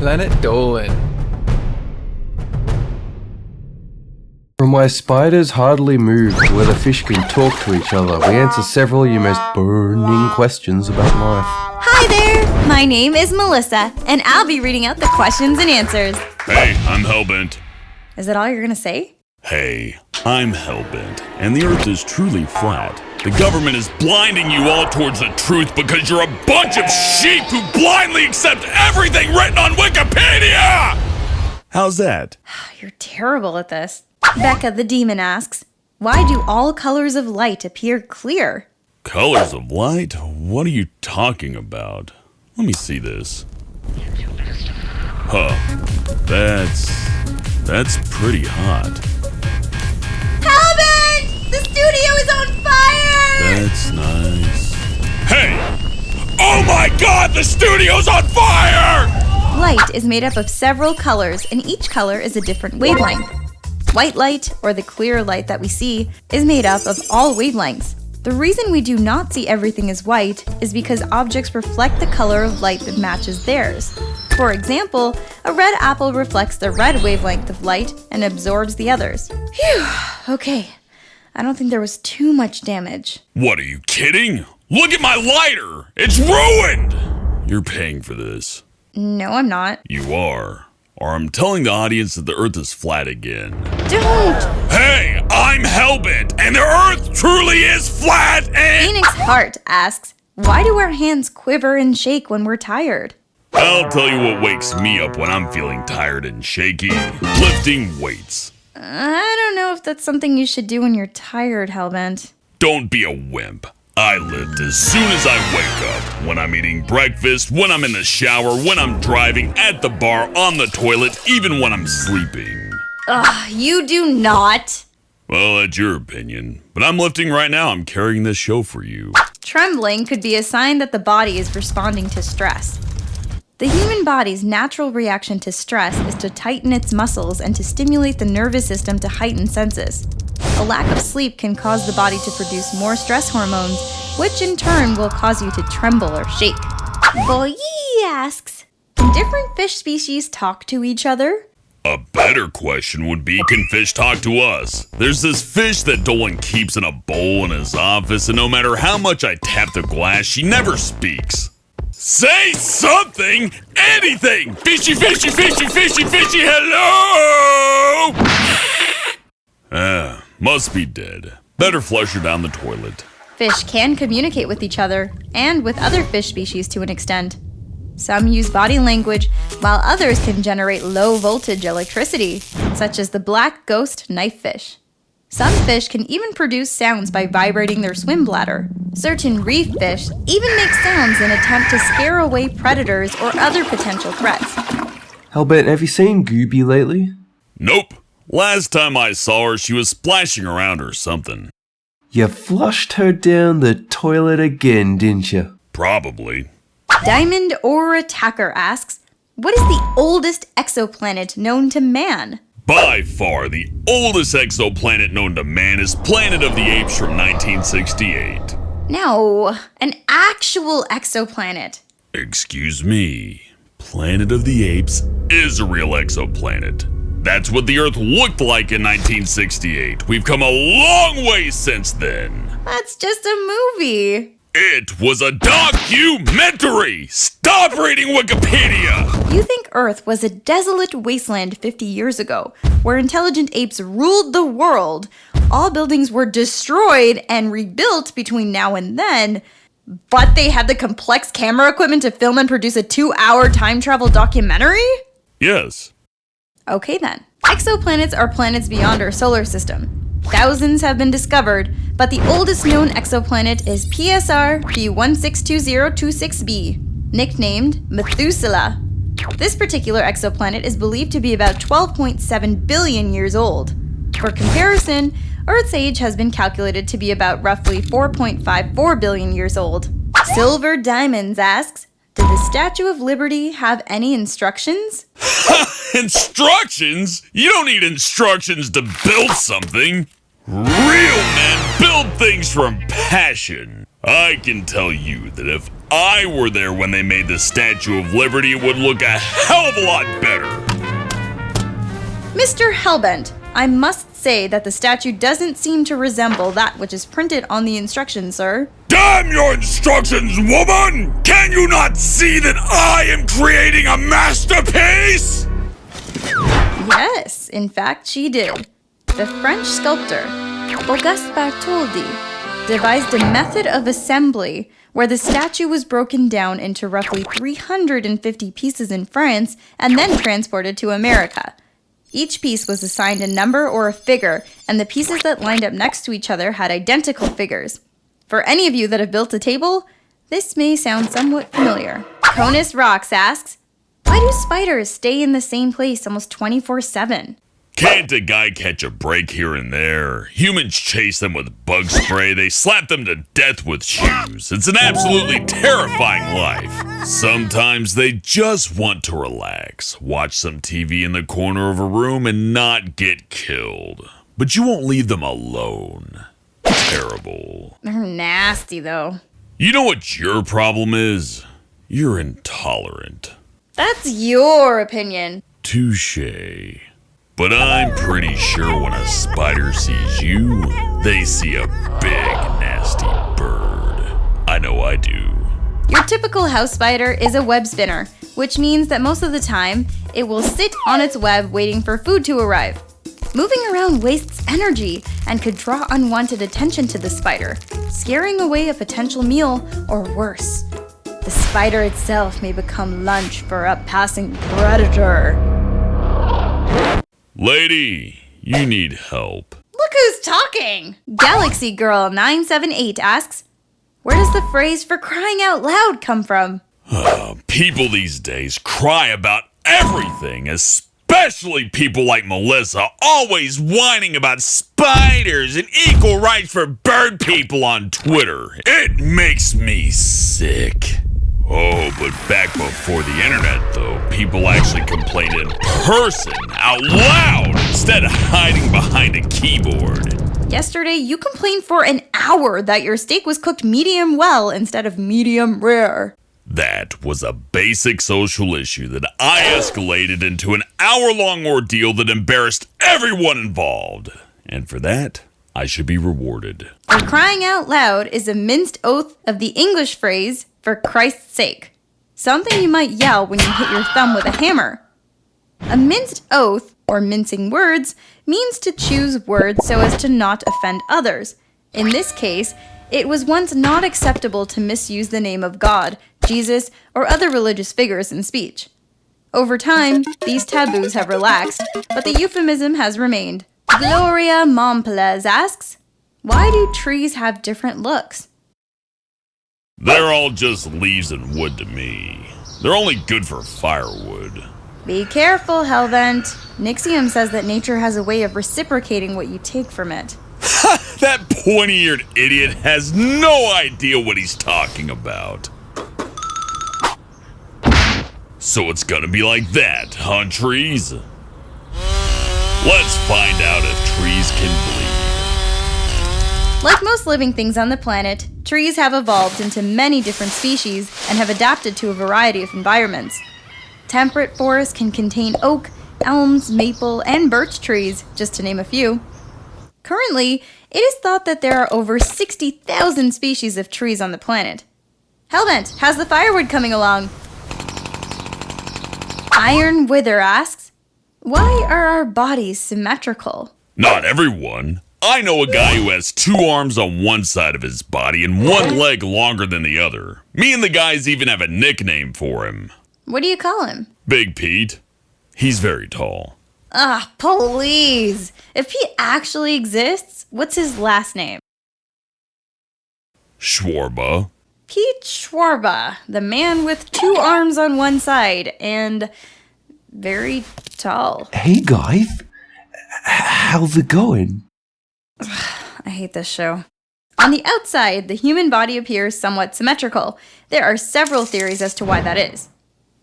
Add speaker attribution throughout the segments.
Speaker 1: Planet Dolan.
Speaker 2: From why spiders hardly move to where the fish can talk to each other, we answer several of your most burning questions about life.
Speaker 3: Hi there! My name is Melissa, and I'll be reading out the questions and answers.
Speaker 4: Hey, I'm Hellbent.
Speaker 3: Is that all you're gonna say?
Speaker 4: Hey, I'm Hellbent, and the Earth is truly flat. The government is blinding you all towards the truth because you're a bunch of sheep who blindly accept everything written on Wikipedia! How's that?
Speaker 3: You're terrible at this. Becca the Demon asks, why do all colors of light appear clear?
Speaker 4: Colors of light? What are you talking about? Let me see this. Huh. That's pretty hot.
Speaker 3: Hellbent! The studio is on fire!
Speaker 4: That's nice. Hey! Oh my god, the studio's on fire!
Speaker 3: Light is made up of several colors, and each color is a different wavelength. White light, or the clear light that we see, is made up of all wavelengths. The reason we do not see everything as white is because objects reflect the color of light that matches theirs. For example, a red apple reflects the red wavelength of light and absorbs the others. Phew, okay. I don't think there was too much damage.
Speaker 4: What, are you kidding? Look at my lighter! It's ruined! You're paying for this.
Speaker 3: No, I'm not.
Speaker 4: You are. Or I'm telling the audience that the Earth is flat again.
Speaker 3: Don't!
Speaker 4: Hey, I'm Hellbent, and the Earth truly is flat and—
Speaker 3: Phoenix Heart asks, why do our hands quiver and shake when we're tired?
Speaker 4: I'll tell you what wakes me up when I'm feeling tired and shaky. Lifting weights.
Speaker 3: I don't know if that's something you should do when you're tired, Hellbent.
Speaker 4: Don't be a wimp. I lift as soon as I wake up. When I'm eating breakfast, when I'm in the shower, when I'm driving, at the bar, on the toilet, even when I'm sleeping.
Speaker 3: Ugh, you do not.
Speaker 4: Well, that's your opinion. But I'm lifting right now. I'm carrying this show for you.
Speaker 3: Trembling could be a sign that the body is responding to stress. The human body's natural reaction to stress is to tighten its muscles and to stimulate the nervous system to heighten senses. A lack of sleep can cause the body to produce more stress hormones, which in turn will cause you to tremble or shake. Boy asks, can different fish species talk to each other?
Speaker 4: A better question would be, can fish talk to us? There's this fish that Dolan keeps in a bowl in his office, and no matter how much I tap the glass, she never speaks. Say something! Anything! Fishy, fishy, fishy, fishy, fishy, hello! Must be dead. Better flush her down the toilet.
Speaker 3: Fish can communicate with each other, and with other fish species to an extent. Some use body language, while others can generate low-voltage electricity, such as the black ghost knifefish. Some fish can even produce sounds by vibrating their swim bladder. Certain reef fish even make sounds in an attempt to scare away predators or other potential threats.
Speaker 2: Hellbent, have you seen Gooby lately?
Speaker 4: Nope. Last time I saw her, she was splashing around or something.
Speaker 2: You flushed her down the toilet again, didn't you?
Speaker 4: Probably.
Speaker 3: Diamond or Attacker asks, what is the oldest exoplanet known to man?
Speaker 4: By far, the oldest exoplanet known to man is Planet of the Apes from 1968.
Speaker 3: No, an actual exoplanet.
Speaker 4: Excuse me. Planet of the Apes is a real exoplanet. That's what the Earth looked like in 1968. We've come a long way since then.
Speaker 3: That's just a movie.
Speaker 4: It was a documentary! Stop reading Wikipedia!
Speaker 3: You think Earth was a desolate wasteland 50 years ago, where intelligent apes ruled the world, all buildings were destroyed and rebuilt between now and then, but they had the complex camera equipment to film and produce a 2-hour time travel documentary?
Speaker 4: Yes.
Speaker 3: Okay then. Exoplanets are planets beyond our solar system. Thousands have been discovered, but the oldest known exoplanet is PSR B162026b, nicknamed Methuselah. This particular exoplanet is believed to be about 12.7 billion years old. For comparison, Earth's age has been calculated to be about roughly 4.54 billion years old. Silver Diamonds asks, did the Statue of Liberty have any instructions?
Speaker 4: Instructions? You don't need instructions to build something. Real men build things from passion. I can tell you that if I were there when they made the Statue of Liberty, it would look a hell of a lot better.
Speaker 3: Mr. Hellbent, I must say that the statue doesn't seem to resemble that which is printed on the instructions, sir.
Speaker 4: Damn your instructions, woman! Can you not see that I am creating a masterpiece?
Speaker 3: Yes, in fact, she did. The French sculptor, Auguste Bartholdi, devised a method of assembly where the statue was broken down into roughly 350 pieces in France and then transported to America. Each piece was assigned a number or a figure, and the pieces that lined up next to each other had identical figures. For any of you that have built a table, this may sound somewhat familiar. Conus Rocks asks, why do spiders stay in the same place almost 24/7?
Speaker 4: Can't a guy catch a break here and there? Humans chase them with bug spray, they slap them to death with shoes. It's an absolutely terrifying life. Sometimes they just want to relax, watch some TV in the corner of a room and not get killed. But you won't leave them alone. Terrible.
Speaker 3: They're nasty, though.
Speaker 4: You know what your problem is? You're intolerant.
Speaker 3: That's your opinion.
Speaker 4: Touché. But I'm pretty sure when a spider sees you, they see a big, nasty bird. I know I do.
Speaker 3: Your typical house spider is a web spinner, which means that most of the time, it will sit on its web waiting for food to arrive. Moving around wastes energy and could draw unwanted attention to the spider, scaring away a potential meal or worse. The spider itself may become lunch for a passing predator.
Speaker 4: Lady, you need help.
Speaker 3: Look who's talking! Galaxy Girl 978 asks, where does the phrase "for crying out loud" come from?
Speaker 4: People these days cry about everything, especially people like Melissa, always whining about spiders and equal rights for bird people on Twitter. It makes me sick. Oh, but back before the internet, though, people actually complained in person, out loud, instead of hiding behind a keyboard.
Speaker 3: Yesterday, you complained for an hour that your steak was cooked medium well instead of medium rare.
Speaker 4: That was a basic social issue that I escalated into an hour-long ordeal that embarrassed everyone involved. And for that, I should be rewarded.
Speaker 3: For crying out loud is a minced oath of the English phrase, "for Christ's sake," something you might yell when you hit your thumb with a hammer. A minced oath, or mincing words, means to choose words so as to not offend others. In this case, it was once not acceptable to misuse the name of God, Jesus, or other religious figures in speech. Over time, these taboos have relaxed, but the euphemism has remained. Gloria Montpelez asks, why do trees have different looks?
Speaker 4: They're all just leaves and wood to me. They're only good for firewood.
Speaker 3: Be careful, Hellvent. Nixium says that nature has a way of reciprocating what you take from it.
Speaker 4: That pointy-eared idiot has no idea what he's talking about. So it's gonna be like that, huh, trees? Let's find out if trees can bleed.
Speaker 3: Like most living things on the planet, trees have evolved into many different species and have adapted to a variety of environments. Temperate forests can contain oak, elms, maple, and birch trees, just to name a few. Currently, it is thought that there are over 60,000 species of trees on the planet. Hellvent, how's the firewood coming along? Iron Wither asks, why are our bodies symmetrical?
Speaker 4: Not everyone. I know a guy who has 2 arms on one side of his body and 1 leg longer than the other. Me and the guys even have a nickname for him.
Speaker 3: What do you call him?
Speaker 4: Big Pete. He's very tall.
Speaker 3: Ah, please! If Pete actually exists, what's his last name?
Speaker 4: Schwarba.
Speaker 3: Pete Schwarba, the man with 2 arms on one side and very tall.
Speaker 2: Hey guys, how's it going?
Speaker 3: I hate this show. On the outside, the human body appears somewhat symmetrical. There are several theories as to why that is.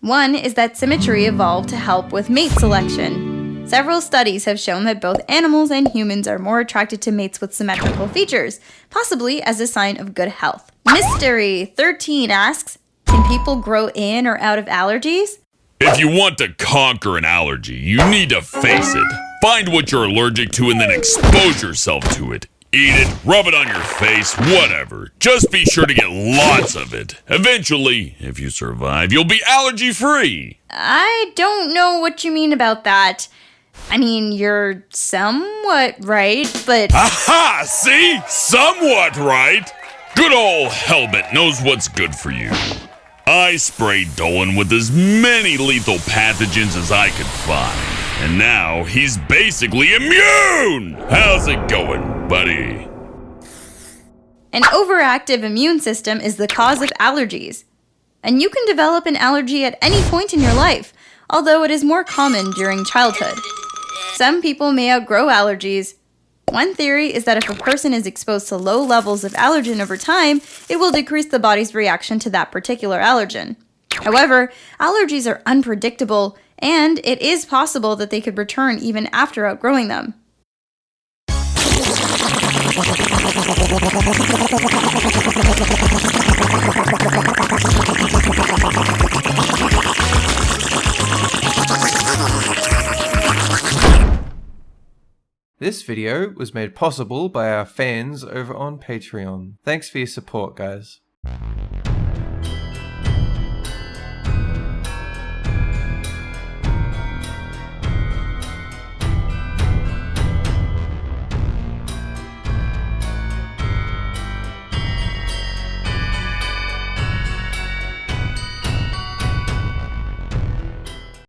Speaker 3: One is that symmetry evolved to help with mate selection. Several studies have shown that both animals and humans are more attracted to mates with symmetrical features, possibly as a sign of good health. Mystery 13 asks, can people grow in or out of allergies?
Speaker 4: If you want to conquer an allergy, you need to face it. Find what you're allergic to and then expose yourself to it. Eat it, rub it on your face, whatever. Just be sure to get lots of it. Eventually, if you survive, you'll be allergy-free.
Speaker 3: I don't know what you mean about that. I mean, you're somewhat right, but...
Speaker 4: Aha! See? Somewhat right. Good old Helmet knows what's good for you. I sprayed Dolan with as many lethal pathogens as I could find. And now he's basically immune! How's it going, buddy?
Speaker 3: An overactive immune system is the cause of allergies. And you can develop an allergy at any point in your life, although it is more common during childhood. Some people may outgrow allergies. One theory is that if a person is exposed to low levels of allergen over time, it will decrease the body's reaction to that particular allergen. However, allergies are unpredictable, and it is possible that they could return even after outgrowing them.
Speaker 2: This video was made possible by our fans over on Patreon. Thanks for your support, guys.